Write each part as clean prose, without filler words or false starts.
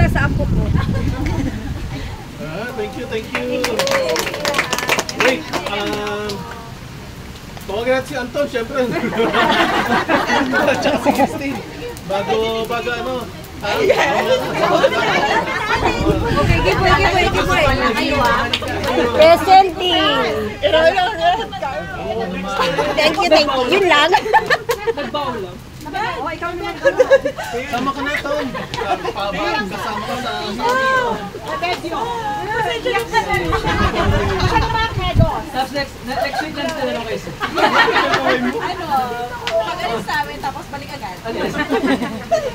para sa apo ko. Thank you, thank you. Wait, tawagin natin si Anton, syempre. Anton at saka si Christine. Bago ano. Okay, giveaway. Presenting. Thank you. Yun lang. Nagbaon lang. Oh, ikaw naman. Sama ka na, Tom. Kasama ka sa... Tapos next week lang sila kayo. Pag-alis sa amin, tapos balik agad.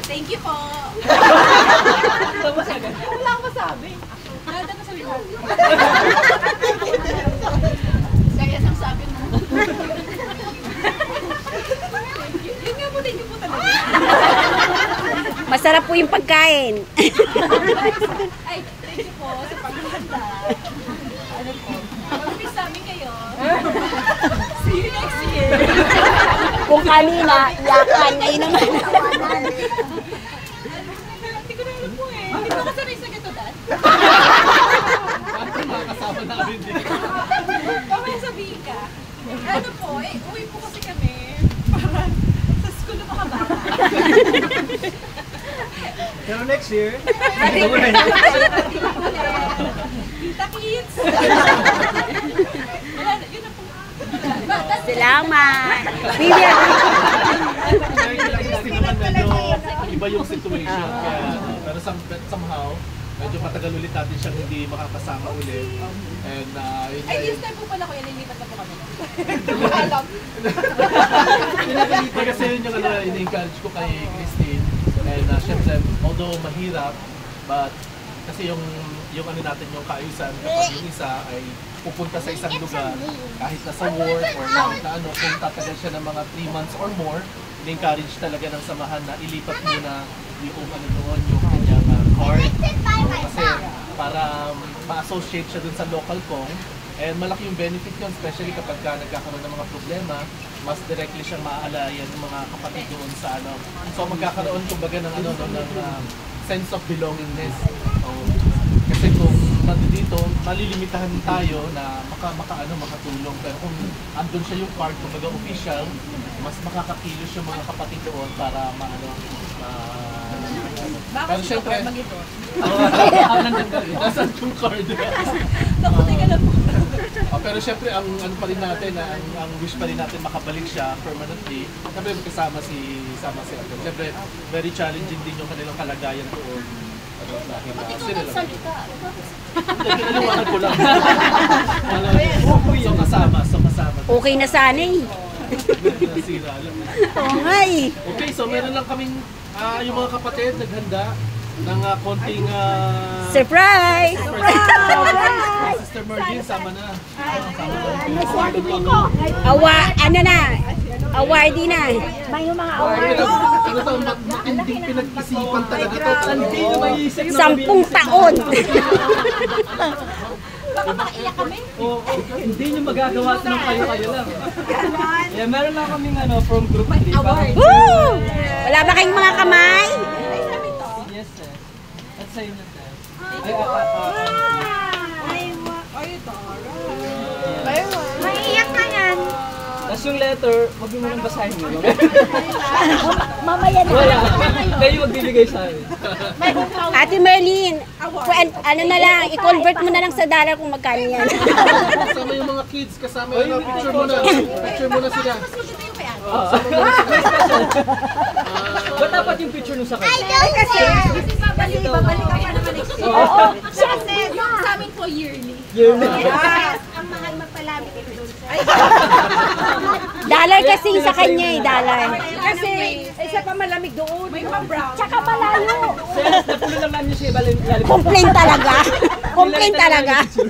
Thank you po. Tapos agad. Wala akong masabi. Nada na sabi mo. Kaya ang sabi mo. Yun nga po, thank you po talaga. Masarap po yung pagkain. Ay, thank you po sa paghahanda. Ano po? Mag-miss namin kayo. See you next year. Kung kanina, iyakan. Ngayon naman. Hindi ko na alam po eh. Hindi ko kasanay sa ganito, Dad. Parang makakasama namin din. Mamaya sabihin ka. Ano po, uwi po kasi kami. Para sa school na mga bata. Pero next year, Kita kids! Yun na po. Salamat. Vivian. Christine naman medyo iba yung situation. Kaya, pero somehow, medyo matagal ulit natin siyang hindi makakasama ulit. And, yun Ay, this time po pala ko, nilipat na po kami. Alam. Kasi yun yung ini-encourage ko kay Christine. And syempre, although mahirap, but kasi yung ano natin, yung kaayusan, kapag yung isa ay pupunta sa isang lugar, kahit nasa work or kahit na ano, kung tatagal siya ng mga 3 months or more, in-encourage talaga ng samahan na ilipat muna yung ano doon, yung kanyang card. Kasi para ma-associate siya dun sa local kong, and malaki yung benefit yun, especially kapag nagkakaroon ng mga problema, mas directly siyang maaalayan ng mga kapatid doon sa ano. So magkakaroon kumbaga ng ano ng sense of belongingness. Kasi kung nandito, malilimitahan tayo na makatulong. Pero kung andun siya yung card, kumbaga official, mas makakakilos yung mga kapatid doon para pero syempre, nasaan yung card? Naku, teka lang po. Pero syempre, ang ano pa rin natin, ang wish pa rin natin makabalik siya permanently. Siyempre, kasama si Anton. Siyempre, very challenging din yung kanilang kalagayan doon. Dahil sila lang. Pinaliwanag ko lang. So kasama. Okay na sana eh. Nasira lang. Oo nga eh. Okay, so meron lang kaming yung mga kapatid naghanda ng konting Surprise! Sister Merlin, sama na. Awardee na. May yung mga award. Ano to, matinding pinag-isipan talaga to. Hindi nyo maiisip na 10 taon. Baka makaiyak kami. hindi nyo magagawa ito ng kayo lang. Yeah, meron lang kaming from group 3. Woo! Wala ba kayong mga kamay? Yes, sir. At sa inyo, sir. Maiiyak na yan. Tapos yung letter, wag mo nang basahin nyo. Mamaya na. Wala. Kayo magbibigay sa akin. Ate Merlin, ano na lang, i-convert mo na lang sa dollar kung magkano yan. Kasama yung mga kids, kasama yung picture mo na. Picture mo na sila. Mas maganda yung kay Ate. Ba't dapat yung picture nung sa kanya? Kasi babalik ka pa naman next year. Oo. Kasi yung sa amin po yearly. Yes. Ang mahal magpalamig ito doon sa... Dollar kasi sa kanya eh, dollar. Kasi isa pa malamig doon. May pa-brown. Tsaka malayo. Sir, napulo lang namin siya lalim. Complain talaga. Complain talaga. Sige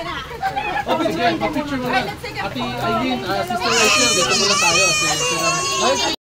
na. Okay, sige, pa-picture mo na. Ate Eileen, Sister Rachel, dito muna tayo.